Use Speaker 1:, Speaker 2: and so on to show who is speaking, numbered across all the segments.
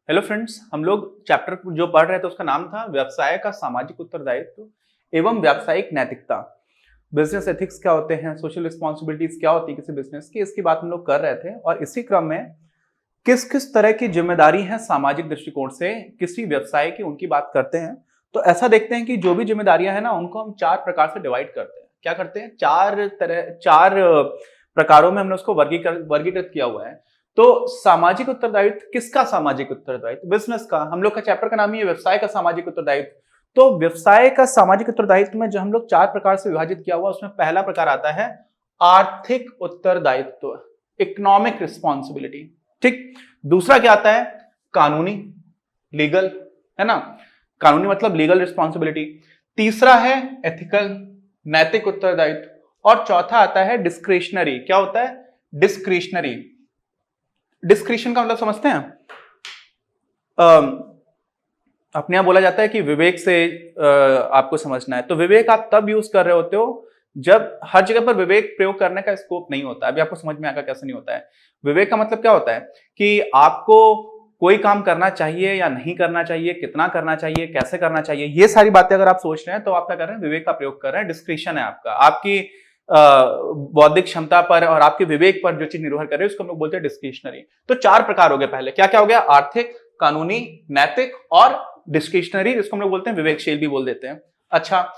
Speaker 1: Hello friends, हम लोग chapter जो पढ़ रहे थे उसका नाम था व्यवसाय का सामाजिक उत्तरदायित्व एवं व्यावसायिक नैतिकता। बिजनेस एथिक्स क्या होते हैं, सोशल रिस्पॉन्सिबिलिटीज क्या होती है किसी बिजनेस की, इसकी बात हम लोग कर रहे थे। और इसी क्रम में किस किस तरह की जिम्मेदारी है सामाजिक दृष्टिकोण से किसी व्यवसाय की, उनकी बात करते हैं। तो ऐसा देखते हैं कि जो भी जिम्मेदारियां हैं ना, उनको हम चार प्रकार से डिवाइड करते हैं। क्या करते हैं? चार प्रकारों में हमने उसको वर्गीकृत किया हुआ है। तो सामाजिक उत्तरदायित्व, किसका सामाजिक उत्तरदायित्व? बिजनेस का। हम लोग का चैप्टर का नाम ही है व्यवसाय का सामाजिक उत्तरदायित्व। तो व्यवसाय का सामाजिक उत्तरदायित्व में जो हम लोग चार प्रकार से विभाजित किया हुआ, उसमें पहला प्रकार आता है आर्थिक उत्तरदायित्व, इकोनॉमिक रिस्पॉन्सिबिलिटी। ठीक। दूसरा क्या आता है? कानूनी, लीगल, है ना, कानूनी मतलब लीगल रिस्पॉन्सिबिलिटी। तीसरा है एथिकल, नैतिक उत्तरदायित्व। और चौथा आता है डिस्क्रिशनरी। क्या होता है? डिस्क्रिशनरी। डिस्क्रिशन का मतलब समझते हैं? अपने यहां बोला जाता है कि विवेक से आपको समझना है। तो विवेक आप तब यूज कर रहे होते हो जब हर जगह पर विवेक प्रयोग करने का स्कोप नहीं होता। अभी आपको समझ में आएगा कैसे नहीं होता है। विवेक का मतलब क्या होता है कि आपको कोई काम करना चाहिए या नहीं करना चाहिए, कितना करना चाहिए, कैसे करना चाहिए, ये सारी बातें अगर आप सोच रहे हैं तो आप क्या कर रहे हैं? विवेक का प्रयोग कर रहे हैं। डिस्क्रिशन है आपका, आपकी बौद्धिक क्षमता पर और आपके विवेक पर जो चीज निर्भर करे उसको हम लोग बोलते हैं डिस्क्रिशनरी। तो चार प्रकार हो गए। पहले क्या क्या हो गया? आर्थिक, कानूनी, नैतिक और डिस्क्रिशनरी, जिसको हम लोग बोलते हैं विवेकशील भी बोल देते हैं। अच्छा,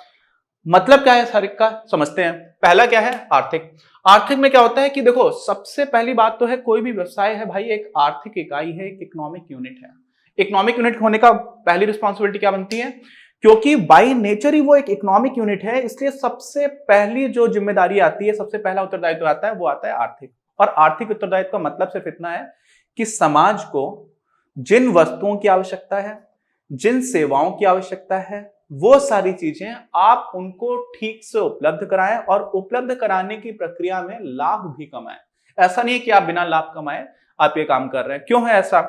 Speaker 1: मतलब क्या है सारे का समझते हैं। पहला क्या है? आर्थिक। आर्थिक में क्या होता है कि देखो, सबसे पहली बात तो है कोई भी व्यवसाय है भाई, एक आर्थिक इकाई है, एक इकोनॉमिक यूनिट है। इकोनॉमिक यूनिट होने का पहली रिस्पॉन्सिबिलिटी क्या बनती है? क्योंकि बाई नेचर ही वो एक इकोनॉमिक यूनिट है, इसलिए सबसे पहली जो जिम्मेदारी आती है, सबसे पहला उत्तरदायित्व आता है, वो आता है आर्थिक। और आर्थिक उत्तरदायित्व का मतलब सिर्फ इतना है कि समाज को जिन वस्तुओं की आवश्यकता है, जिन सेवाओं की आवश्यकता है, वो सारी चीजें आप उनको ठीक से उपलब्ध कराएं और उपलब्ध कराने की प्रक्रिया में लाभ भी कमाएं। ऐसा नहीं है कि आप बिना लाभ कमाए आप ये काम कर रहे हैं। क्यों है ऐसा?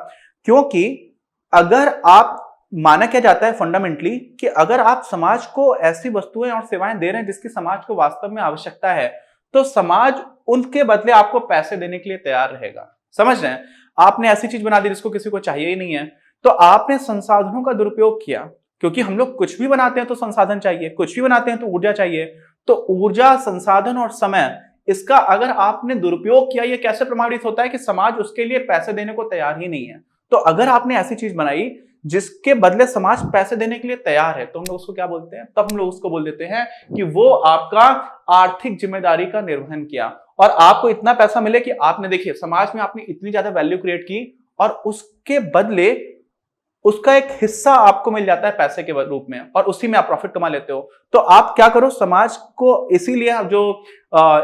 Speaker 1: क्योंकि अगर आप, माना क्या जाता है फंडामेंटली कि अगर आप समाज को ऐसी वस्तुएं और सेवाएं दे रहे हैं जिसकी समाज को वास्तव में आवश्यकता है, तो समाज उनके बदले आपको पैसे देने के लिए तैयार रहेगा। समझ रहे हैं? आपने ऐसी चीज बना दी जिसको किसी को चाहिए ही नहीं है, तो आपने संसाधनों का दुरुपयोग किया। क्योंकि हम लोग कुछ भी बनाते हैं तो संसाधन चाहिए, कुछ भी बनाते हैं तो ऊर्जा चाहिए। तो ऊर्जा, संसाधन और समय, इसका अगर आपने दुरुपयोग किया, ये कैसे प्रमाणित होता है कि समाज उसके लिए पैसे देने को तैयार ही नहीं है। तो अगर आपने ऐसी चीज बनाई जिसके बदले समाज पैसे देने के लिए तैयार है, तो हम लोग उसको क्या बोलते हैं? तब हम लोग उसको बोल देते हैं कि वो आपका आर्थिक जिम्मेदारी का निर्वहन किया। और आपको इतना पैसा मिले कि आपने, देखिए, समाज में आपने इतनी ज्यादा वैल्यू क्रिएट की और उसके बदले उसका एक हिस्सा आपको मिल जाता है पैसे के रूप में, और उसी में आप प्रॉफिट कमा लेते हो। तो आप क्या करो, समाज को, इसीलिए जो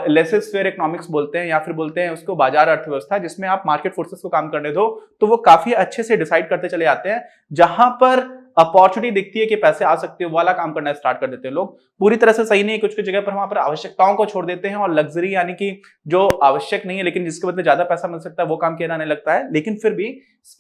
Speaker 1: लेसेस फेयर इकोनॉमिक्स बोलते हैं, या फिर बोलते हैं उसको बाजार अर्थव्यवस्था, जिसमें आप मार्केट फोर्सेस को काम करने दो, तो वो काफी अच्छे से डिसाइड करते चले जाते हैं। जहां पर अपॉर्चुनिटी दिखती है कि पैसे आ सकते हैं, वाला काम करना स्टार्ट कर देते हैं लोग। पूरी तरह से सही नहीं है, कुछ कुछ जगह पर वहां पर आवश्यकताओं को छोड़ देते हैं और लग्जरी, यानी कि जो आवश्यक नहीं है लेकिन जिसके बदले ज्यादा पैसा मिल सकता है, वो काम किया जाने लगता है। लेकिन फिर भी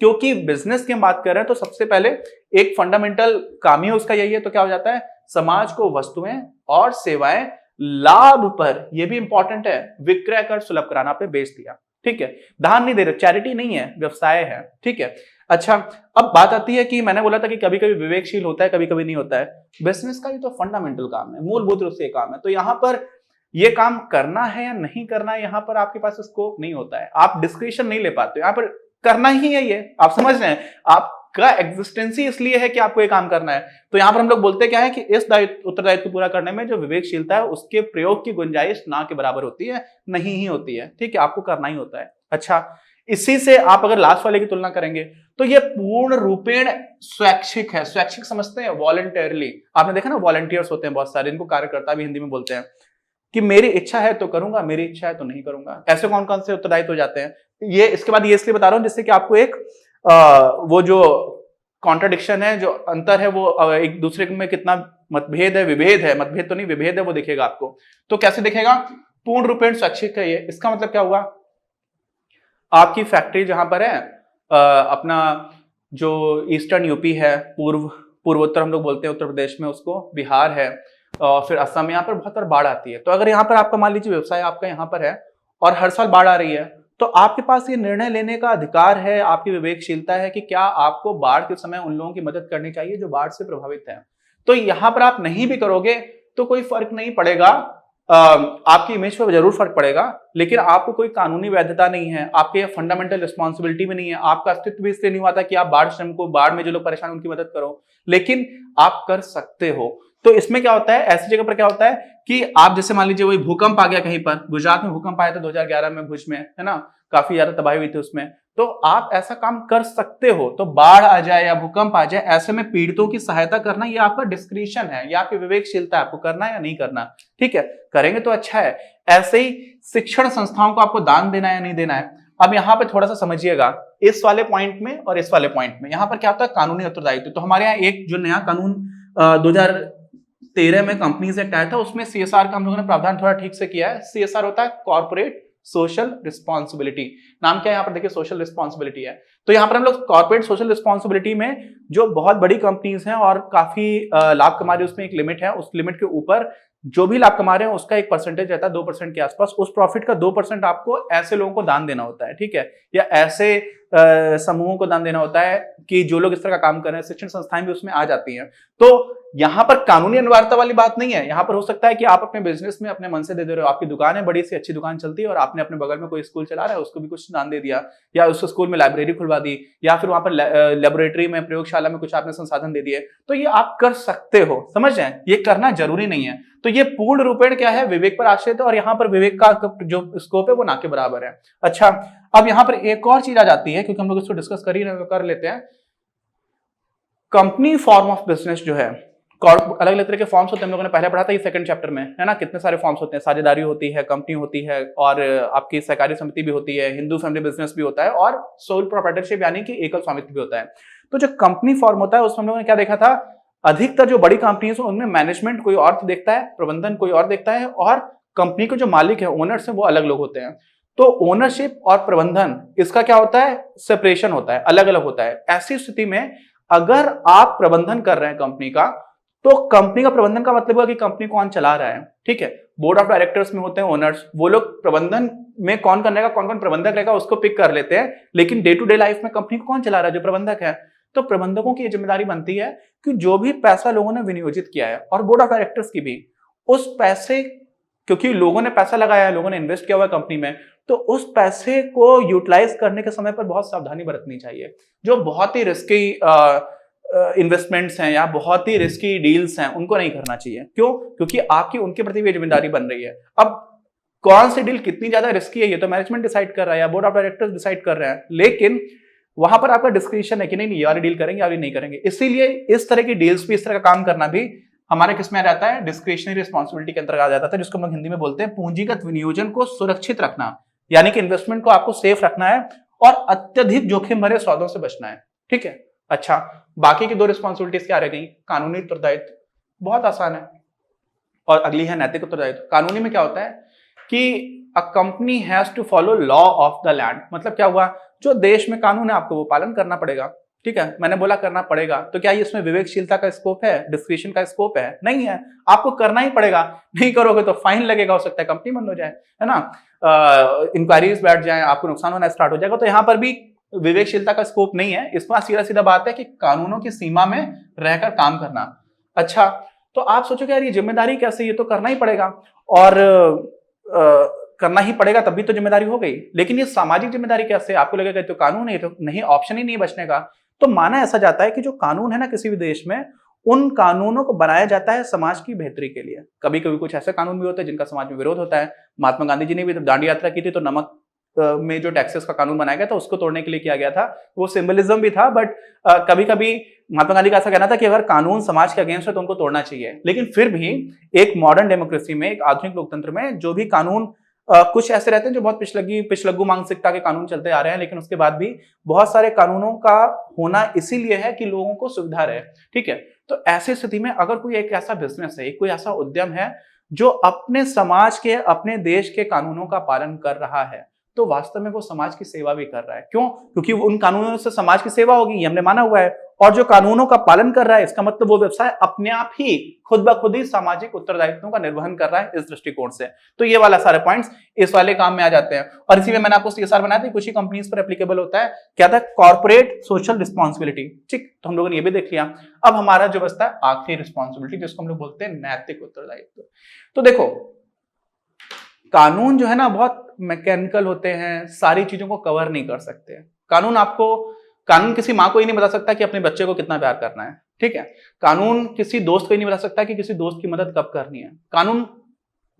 Speaker 1: क्योंकि बिजनेस की हम बात कर रहे हैं, तो सबसे पहले एक फंडामेंटल काम ही उसका यही है। तो क्या हो जाता है? समाज को वस्तुएं और सेवाएं लाभ पर, यह भी इंपॉर्टेंट है, विक्रय कर सुलभ कराना पे बेच दिया। ठीक है? दान नहीं दे रहे, चैरिटी नहीं है, व्यवसाय है। ठीक है? अच्छा, अब बात आती है कि मैंने बोला था कि कभी कभी विवेकशील होता है, कभी कभी नहीं होता है। बिजनेस का भी तो फंडामेंटल काम है, मूलभूत रूप से ये काम है। तो यहां पर ये काम करना है या नहीं करना है, यहां पर आपके पास स्कोप नहीं होता है, आप डिस्क्रिशन नहीं ले पाते। यहां पर करना ही है ये, आप समझ रहे हैं? आपका एग्जिस्टेंस ही इसलिए है कि आपको ये काम करना है। तो यहां पर हम लोग बोलते क्या है कि इस उत्तरदायित्व को पूरा करने में जो विवेकशीलता है, उसके प्रयोग की गुंजाइश ना के बराबर होती है, नहीं ही होती है। ठीक है? आपको करना ही होता है। अच्छा, इसी से आप अगर लास्ट वाले की तुलना करेंगे तो ये पूर्ण रूपेण स्वैच्छिक है। स्वैच्छिक समझते हैं? वॉलंटियरली। आपने देखा ना, वॉलंटियर्स होते हैं बहुत सारे, इनको कार्यकर्ता भी हिंदी में बोलते हैं, कि मेरी इच्छा है तो करूंगा, मेरी इच्छा है तो नहीं करूंगा। ऐसे कौन कौन से उत्तरदायित्व हो जाते हैं? ये इसके बाद ये इसलिए बता रहा हूं जिससे कि आपको एक वो जो कॉन्ट्राडिक्शन है, जो अंतर है, वो एक दूसरे में कितना मतभेद है, विभेद है, मतभेद तो नहीं, विभेद है, वो दिखेगा आपको। तो कैसे दिखेगा? पूर्ण रूपेण स्वैच्छिक है ये। इसका मतलब क्या हुआ? आपकी फैक्ट्री जहां पर है, अपना जो ईस्टर्न यूपी है, पूर्वोत्तर हम लोग बोलते हैं उत्तर प्रदेश में उसको, बिहार है, और फिर असम, यहाँ पर बहुत बार बाढ़ आती है। तो अगर यहाँ पर आपका, मान लीजिए व्यवसाय आपका यहाँ पर है और हर साल बाढ़ आ रही है, तो आपके पास ये निर्णय लेने का अधिकार है, आपकी विवेकशीलता है कि क्या आपको बाढ़ के समय उन लोगों की मदद करनी चाहिए जो बाढ़ से प्रभावित हैं। तो यहां पर आप नहीं भी करोगे तो कोई फर्क नहीं पड़ेगा, आपकी इमेज पर जरूर फर्क पड़ेगा, लेकिन आपको कोई कानूनी वैधता नहीं है, आपके फंडामेंटल रिस्पॉन्सिबिलिटी भी नहीं है, आपका अस्तित्व भी इसलिए नहीं हुआ था कि आप बाढ़ श्रम को, बाढ़ में जो लोग परेशान उनकी मदद करो, लेकिन आप कर सकते हो। तो इसमें क्या होता है, ऐसी जगह पर क्या होता है कि आप जैसे मान लीजिए वही भूकंप आ गया कहीं पर, गुजरात में भूकंप आया था 2011 में भुज में, है ना, काफी ज्यादा तबाही हुई थी उसमें, तो आप ऐसा काम कर सकते हो। तो बाढ़ आ जाए या भूकंप आ जाए, ऐसे में पीड़ितों की सहायता करना ये आपका डिस्क्रिशन है, ये आपकी विवेकशीलता है, आपको करना है या नहीं करना, ठीक है, करेंगे तो अच्छा है। ऐसे ही शिक्षण संस्थाओं को आपको दान देना है या नहीं देना है। अब यहाँ पे थोड़ा सा समझिएगा, इस वाले पॉइंट में और इस वाले पॉइंट में, यहाँ पर क्या होता है, कानूनी उत्तरदायित्व। तो हमारे यहाँ एक जो नया कानून 2013 में कंपनीज एक्ट आया था, उसमें सीएसआर का हम लोगों ने प्रावधान थोड़ा ठीक से किया है। सीएसआर होता है कॉर्पोरेट सोशल रिस्पॉन्सिबिलिटी, नाम क्या है यहाँ पर देखिए, सोशल रिस्पॉन्सिबिलिटी है। तो यहाँ पर हम लोग कॉर्पोरेट सोशल रिस्पॉन्सिबिलिटी में जो बहुत बड़ी कंपनीज हैं और काफी लाभ कमा रही है, उसमें एक लिमिट है, उस लिमिट के ऊपर जो भी लाभ कमा रहे हैं उसका एक परसेंटेज रहता है 2% के आसपास, उस प्रॉफिट का 2% आपको ऐसे लोगों को दान देना होता है, ठीक है, या ऐसे समूहों को दान देना होता है कि जो लोग इस तरह का काम कर रहे हैं। शिक्षण संस्थाएं भी उसमें आ जाती हैं। तो यहां पर कानूनी अनिवार्यता वाली बात नहीं है। यहां पर हो सकता है कि आप अपने बिजनेस में अपने मन से दे रहे हो, आपकी दुकान है, बड़ी सी अच्छी दुकान चलती है और आपने अपने बगल में कोई स्कूल चला रहा है उसको भी कुछ दान दे दिया, या उस स्कूल में लाइब्रेरी खुलवा दी, या फिर वहां पर लेबोरेटरी में, प्रयोगशाला में कुछ आपने संसाधन दे दिए, तो ये आप कर सकते हो, समझ रहे हैं, ये करना जरूरी नहीं है। तो ये पूर्ण रूपेण क्या है, विवेक पर आश्रित है, और यहाँ पर विवेक का जो स्कोप है वो ना के बराबर है। अच्छा, अब यहाँ पर एक और चीज आ जाती है, क्योंकि हम लोग इसको डिस्कस कर ही रहे, कर लेते हैं। कंपनी फॉर्म ऑफ बिजनेस जो है, अलग अलग तरह के फॉर्म्स होते हैं, हम लोगों ने पहले पढ़ा था ये सेकंड चैप्टर में, है ना, कितने सारे फॉर्म्स होते हैं, साझेदारी होती है, कंपनी होती है, और आपकी सहकारी समिति भी होती है, हिंदू फैमिली बिजनेस भी होता है, और सोल प्रोप्राइटरशिप यानी कि एकल स्वामित्व भी होता है। तो जो कंपनी फॉर्म होता है उसमें हम लोगों ने क्या देखा था, अधिकतर जो बड़ी कंपनीज है उनमें मैनेजमेंट कोई और देखता है, प्रबंधन कोई और देखता है, और कंपनी के जो मालिक है, ओनर्स है, वो अलग लोग होते हैं। तो ओनरशिप और प्रबंधन, इसका क्या होता है, सेपरेशन होता है, अलग अलग होता है। ऐसी स्थिति में अगर आप प्रबंधन कर रहे हैं कंपनी का, तो कंपनी का प्रबंधन का मतलब है कि कंपनी कौन चला रहा है, ठीक है। बोर्ड ऑफ डायरेक्टर्स में होते हैं ओनर्स, वो लोग प्रबंधन में कौन करने का, कौन कौन प्रबंधक रहेगा उसको पिक कर लेते हैं, लेकिन डे टू डे लाइफ में कंपनी को कौन चला रहा है, जो प्रबंधक है। तो प्रबंधकों की जिम्मेदारी बनती है कि जो भी पैसा लोगों ने विनियोजित किया है, और बोर्ड ऑफ डायरेक्टर्स की भी, उस पैसे, क्योंकि लोगों ने पैसा लगाया है, लोगों ने इन्वेस्ट किया हुआ है कंपनी में, तो उस पैसे को यूटिलाइज करने के समय पर बहुत सावधानी बरतनी चाहिए। जो बहुत ही रिस्की इन्वेस्टमेंट्स हैं या बहुत ही रिस्की डील्स हैं, उनको नहीं करना चाहिए। क्यों? क्योंकि आपकी उनके प्रति भी जिम्मेदारी बन रही है। अब कौन सी डील कितनी ज्यादा रिस्की है, ये तो मैनेजमेंट डिसाइड कर रहा है या बोर्ड ऑफ डायरेक्टर्स डिसाइड कर रहे हैं, लेकिन वहां पर आपका डिस्क्रिप्शन है कि नहीं, ये वाली डील करेंगे, वाली नहीं करेंगे। इसीलिए इस तरह की डील्स भी, इस तरह का काम करना भी हमारे किसमें आ जाता है, डिस्क्रिशनरी रिस्पॉन्सिबिलिटी के अंतर्गत आ जाता है, जिसको हम हिंदी में बोलते हैं पूंजीगत विनियोजन को सुरक्षित रखना, यानी कि इन्वेस्टमेंट को आपको सेफ रखना है और अत्यधिक जोखिम भरे सौदों से बचना है, ठीक है। अच्छा, बाकी की दो रिस्पॉन्सिबिलिटीज क्या रह गई, कानूनी उत्तरदायित्व, बहुत आसान है, और अगली है नैतिक उत्तरदायित्व। कानूनी में क्या होता है कि a company has to follow law of the land, मतलब क्या हुआ, जो देश में कानून है आपको वो पालन करना पड़ेगा, ठीक है। मैंने बोला करना पड़ेगा, तो क्या इसमें विवेकशीलता का स्कोप है, डिस्क्रिशन का स्कोप है? नहीं है, आपको करना ही पड़ेगा। नहीं करोगे तो फाइन लगेगा, हो सकता है कंपनी बंद हो जाए, है ना, इंक्वायरीज बैठ जाए, आपको नुकसान होना स्टार्ट हो जाएगा। तो यहाँ पर भी विवेकशीलता का स्कोप नहीं है, इसमें सीधा सीधा बात है कि कानूनों की सीमा में रहकर काम करना। अच्छा, तो आप सोचोगे यार ये जिम्मेदारी कैसे, ये तो करना ही पड़ेगा, और करना ही पड़ेगा तभी तो जिम्मेदारी हो गई, लेकिन ये सामाजिक जिम्मेदारी कैसे, आपको लगेगा तो कानून है, तो नहीं, ऑप्शन ही नहीं बचने का। तो माना ऐसा जाता है कि जो कानून है ना किसी भी देश में, उन कानूनों को बनाया जाता है समाज की बेहतरी के लिए। कभी कभी कुछ ऐसे कानून भी होते हैं जिनका समाज में विरोध होता है। महात्मा गांधी जी ने भी दांडी यात्रा की थी, तो नमक में जो टैक्सेस का कानून बनाया गया था उसको तोड़ने के लिए किया गया था, वो सिंबलिज्म भी था, बट कभी कभी महात्मा गांधी का ऐसा कहना था कि अगर कानून समाज के अगेंस्ट है तो उनको तोड़ना चाहिए। लेकिन फिर भी एक मॉडर्न डेमोक्रेसी में, एक आधुनिक लोकतंत्र में, जो भी कानून कुछ ऐसे रहते हैं जो बहुत पिछलग्गू मानसिकता के कानून चलते आ रहे हैं, लेकिन उसके बाद भी बहुत सारे कानूनों का होना इसीलिए है कि लोगों को सुविधा रहे, ठीक है। तो ऐसी स्थिति में अगर कोई एक ऐसा बिजनेस है, कोई ऐसा उद्यम है जो अपने समाज के, अपने देश के कानूनों का पालन कर रहा है, तो वास्तव में वो समाज की सेवा भी कर रहा है। क्यों? क्योंकि उन कानूनों से समाज की सेवा होगी, ये हमने माना हुआ है। और जो कानूनों का पालन कर रहा है, इसका मतलब वो व्यवसाय अपने आप ही खुद ब खुद ही सामाजिक उत्तरदायित्वों का निर्वहन कर रहा है इस दृष्टिकोण से। तो ये वाला सारे पॉइंट्स इस वाले काम में आ जाते हैं। और इसी में मैंने आपको CSR बनाया था, कुछ ही कंपनीज पर एप्लीकेबल होता है। क्या था? Corporate social responsibility. ठीक, तो हम लोगों ने ये भी देख लिया। अब हमारा जो बचता है आखिरी रिस्पॉन्सिबिलिटी, जिसको हम लोग बोलते हैं नैतिक उत्तरदायित्व। तो देखो, कानून जो है ना बहुत मैकेनिकल होते हैं, सारी चीजों को कवर नहीं कर सकते। कानून किसी माँ को ही नहीं बता सकता कि अपने बच्चे को कितना प्यार करना है, ठीक है। कानून किसी दोस्त को ही नहीं बता सकता कि किसी दोस्त की मदद कब करनी है। कानून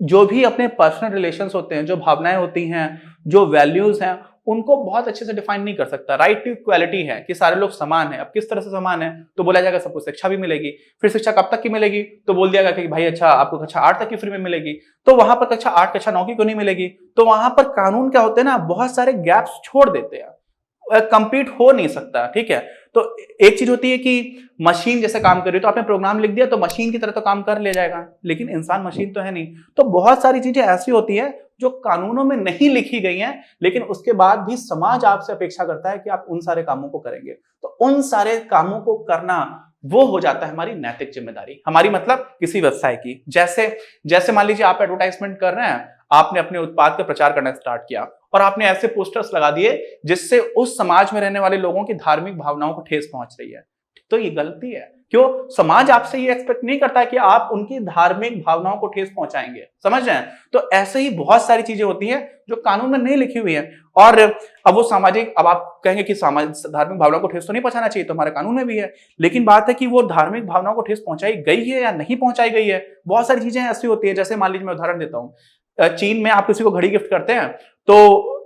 Speaker 1: जो भी अपने पर्सनल रिलेशंस होते हैं, जो भावनाएं होती हैं, जो वैल्यूज हैं, उनको बहुत अच्छे से डिफाइन नहीं कर सकता। राइट टू इक्वालिटी है कि सारे लोग समान है। अब किस तरह से समान है? तो बोला जाएगा सबको शिक्षा भी मिलेगी। फिर शिक्षा कब तक की मिलेगी? तो बोल दिया गया कि भाई अच्छा आपको कक्षा 8 तक की फ्री में मिलेगी। तो वहां पर कक्षा 8 कक्षा 9 की क्यों नहीं मिलेगी? तो वहां पर कानून क्या होते हैं ना, बहुत सारे गैप्स छोड़ देते हैं, कंप्लीट हो नहीं सकता, ठीक है। तो एक चीज होती है कि मशीन जैसे काम कर रही है, तो आपने प्रोग्राम लिख दिया तो मशीन की तरह तो काम कर ले जाएगा, लेकिन इंसान मशीन तो है नहीं। तो बहुत सारी चीजें ऐसी होती है जो कानूनों में नहीं लिखी गई हैं, लेकिन उसके बाद भी समाज आपसे अपेक्षा करता है कि आप उन सारे कामों को करेंगे। तो उन सारे कामों को करना वो हो जाता है हमारी नैतिक जिम्मेदारी। हमारी मतलब किसी व्यवसाय की। जैसे मान लीजिए आप एडवर्टाइजमेंट कर रहे हैं, आपने अपने उत्पाद का प्रचार करना स्टार्ट किया और आपने ऐसे पोस्टर्स लगा दिए जिससे उस समाज में रहने वाले लोगों की धार्मिक भावनाओं को ठेस पहुंच रही है, तो ये गलती है। क्यों? समाज आपसे ये एक्सपेक्ट नहीं करता कि आप उनकी धार्मिक भावनाओं को ठेस पहुंचाएंगे, समझ रहे हैं। तो ऐसे ही बहुत सारी चीजें होती हैं जो कानून में नहीं लिखी हुई है। और अब वो सामाजिक, अब आप कहेंगे कि धार्मिक भावनाओं को ठेस तो नहीं पहुंचाना चाहिए, तो हमारे कानून में भी है। लेकिन बात है कि वो धार्मिक भावनाओं को ठेस पहुंचाई गई है या नहीं पहुंचाई गई है। बहुत सारी चीजें ऐसी होती है, जैसे मान लीजिए मैं उदाहरण देता हूँ, चीन में आप किसी को घड़ी गिफ्ट करते हैं तो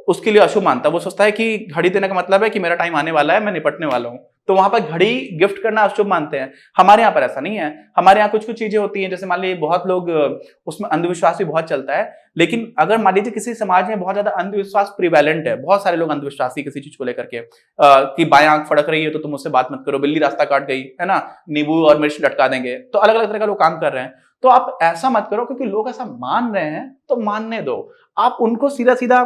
Speaker 1: उसके लिए अशुभ मानता है। वो सोचता है कि घड़ी देने का मतलब है कि मेरा टाइम आने वाला है, मैं निपटने वाला हूं। तो वहां पर घड़ी गिफ्ट करना अशुभ मानते हैं। हमारे यहाँ पर ऐसा नहीं है। हमारे यहाँ कुछ कुछ चीजें होती हैं, जैसे मान लीजिए बहुत लोग, उसमें अंधविश्वास भी बहुत चलता है। लेकिन अगर मान लीजिए किसी समाज में बहुत ज्यादा अंधविश्वास प्रिवेलेंट है, बहुत सारे लोग अंधविश्वासी किसी चीज को लेकर के, कि बाएं आंख फड़क रही है तो तुम उससे बात मत करो, बिल्ली रास्ता काट गई है ना, नींबू और मिर्च लटका देंगे, तो अलग अलग तरह का लोग काम कर रहे हैं। तो आप ऐसा मत करो, क्योंकि लोग ऐसा मान रहे हैं तो मानने दो। आप उनको सीधा सीधा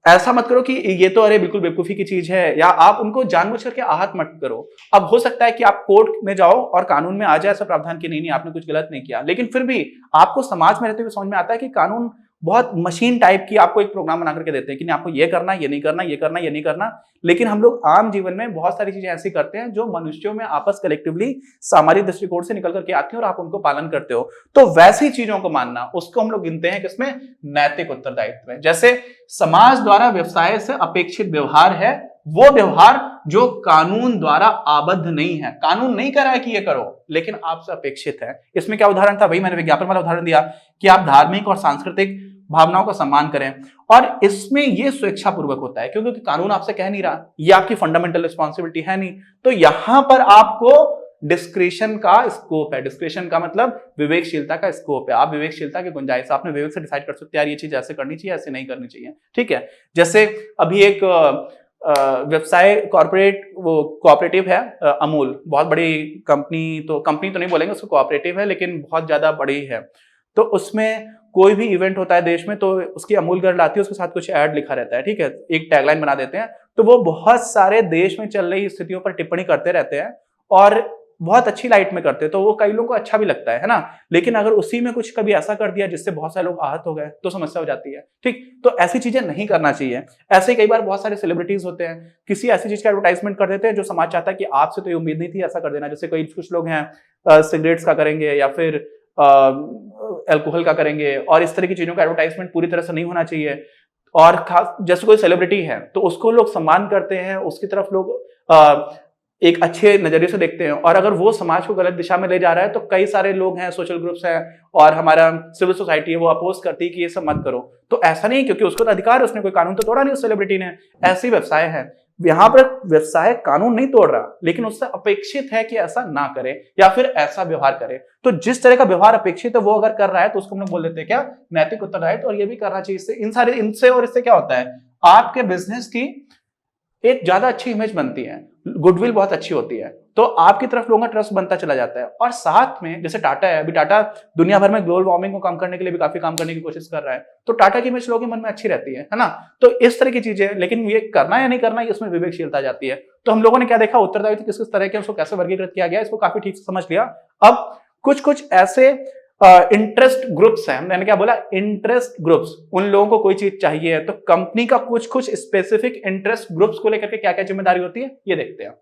Speaker 1: ऐसा मत करो कि ये तो अरे बिल्कुल बेवकूफी की चीज है, या आप उनको जानबूझ करके आहत मत करो। अब हो सकता है कि आप कोर्ट में जाओ और कानून में आ जाए ऐसा प्रावधान कि नहीं आपने कुछ गलत नहीं किया, लेकिन फिर भी आपको समाज में रहते हुए समझ में आता है कि कानून बहुत मशीन टाइप की आपको एक प्रोग्राम बना करके देते हैं कि नहीं आपको ये करना, ये नहीं करना, ये करना, ये नहीं करना। लेकिन हम लोग आम जीवन में बहुत सारी चीजें ऐसी करते हैं जो मनुष्यों में आपस कलेक्टिवली सामाजिक दृष्टिकोण से निकल करके आती है और आप उनको पालन करते हो। तो वैसी चीजों को मानना, उसको हम लोग गिनते हैं किसमें? नैतिक उत्तरदायित्व में। जैसे समाज द्वारा व्यवसाय से अपेक्षित व्यवहार है वो व्यवहार जो कानून द्वारा आबद्ध नहीं है। कानून नहीं कह रहा है कि ये करो, लेकिन आपसे अपेक्षित है। इसमें क्या उदाहरण था? भाई मैंने विज्ञापन वाला उदाहरण दिया कि आप धार्मिक और सांस्कृतिक भावनाओं का सम्मान करें, और इसमें ये स्वेच्छापूर्वक होता है क्योंकि कानून आपसे कह नहीं रहा, ये आपकी फंडामेंटल रिस्पॉन्सिबिलिटी है नहीं। तो यहां पर आपको डिस्क्रिशन का स्कोप है। डिस्क्रिशन का मतलब विवेकशीलता का स्कोप है। आप विवेकशीलता की गुंजाइश, आपने विवेक से डिसाइड कर सकते हैं यार ये चीज ऐसे करनी चाहिए, ऐसे नहीं करनी चाहिए, ठीक है। जैसे अभी एक व्यवसाय कोऑपरेटिव है, अमूल, बहुत बड़ी कंपनी तो नहीं बोलेंगे उसको, कोऑपरेटिव है लेकिन बहुत ज्यादा बड़ी है। तो उसमें कोई भी इवेंट होता है देश में तो उसकी अमूल गर्ल आती है, उसके साथ कुछ ऐड लिखा रहता है, ठीक है, एक टैगलाइन बना देते हैं। तो वो बहुत सारे देश में चल रही स्थितियों पर टिप्पणी करते रहते हैं और बहुत अच्छी लाइट में करते हैं, तो वो कई लोगों को अच्छा भी लगता है ना। लेकिन अगर उसी में कुछ कभी ऐसा कर दिया जिससे बहुत सारे लोग आहत हो गए तो समस्या हो जाती है, ठीक। तो ऐसी चीजें नहीं करना चाहिए। ऐसे कई बार बहुत सारे सेलिब्रिटीज होते हैं, किसी ऐसी चीज का एडवर्टाइजमेंट कर देते हैं जो समाज चाहता है कि आपसे तो ये उम्मीद नहीं थी ऐसा कर देना। जैसे कोई कुछ लोग हैं सिगरेट्स का करेंगे या फिर अल्कोहल का करेंगे, और इस तरह की चीजों का एडवर्टाइजमेंट पूरी तरह से नहीं होना चाहिए। और खास जैसे कोई सेलिब्रिटी है तो उसको लोग सम्मान करते हैं, उसकी तरफ लोग एक अच्छे नजरिए से देखते हैं, और अगर वो समाज को गलत दिशा में ले जा रहा है तो कई सारे लोग हैं, सोशल ग्रुप्स हैं और हमारा सिविल सोसाइटी है, वो अपोज करती है कि ये सब मत करो। तो ऐसा नहीं, क्योंकि उसको तो अधिकार है, उसने कोई कानून तो तोड़ा नहीं उस सेलिब्रिटी ने। ऐसे ही व्यवसाय है, यहाँ पर व्यवसाय कानून नहीं तोड़ रहा, लेकिन उससे अपेक्षित है कि ऐसा ना करे या फिर ऐसा व्यवहार करे। तो जिस तरह का व्यवहार अपेक्षित है वो अगर कर रहा है तो उसको हम लोग बोल देते हैं क्या? नैतिक उत्तरदायित्व। और ये भी करना चाहिए। इससे और इससे क्या होता है, आपके बिजनेस की एक ज्यादा अच्छी इमेज बनती है, गुडविल बहुत अच्छी होती है, तो आपकी तरफ लोगों का ट्रस्ट बनता चला जाता है। और साथ में जैसे टाटा है, अभी टाटा दुनिया भर में ग्लोबल वार्मिंग को कम करने के लिए भी काफी काम करने की कोशिश कर रहा है, तो टाटा की इमेज लोगों के मन में अच्छी रहती है ना। तो इस तरह की चीजें, लेकिन ये करना या नहीं करना, इसमें विवेकशीलता आ जाती है। तो हम लोगों ने क्या देखा, उत्तरदायित्व किस किस तरह के, उसको कैसे वर्गीकृत किया गया, इसको काफी ठीक से समझ लिया। अब कुछ कुछ ऐसे इंटरेस्ट ग्रुप्स हैं, मैंने क्या बोला, इंटरेस्ट ग्रुप्स, उन लोगों को कोई चीज चाहिए तो कंपनी का कुछ कुछ स्पेसिफिक इंटरेस्ट ग्रुप्स को लेकर के क्या क्या जिम्मेदारी होती है, ये देखते हैं।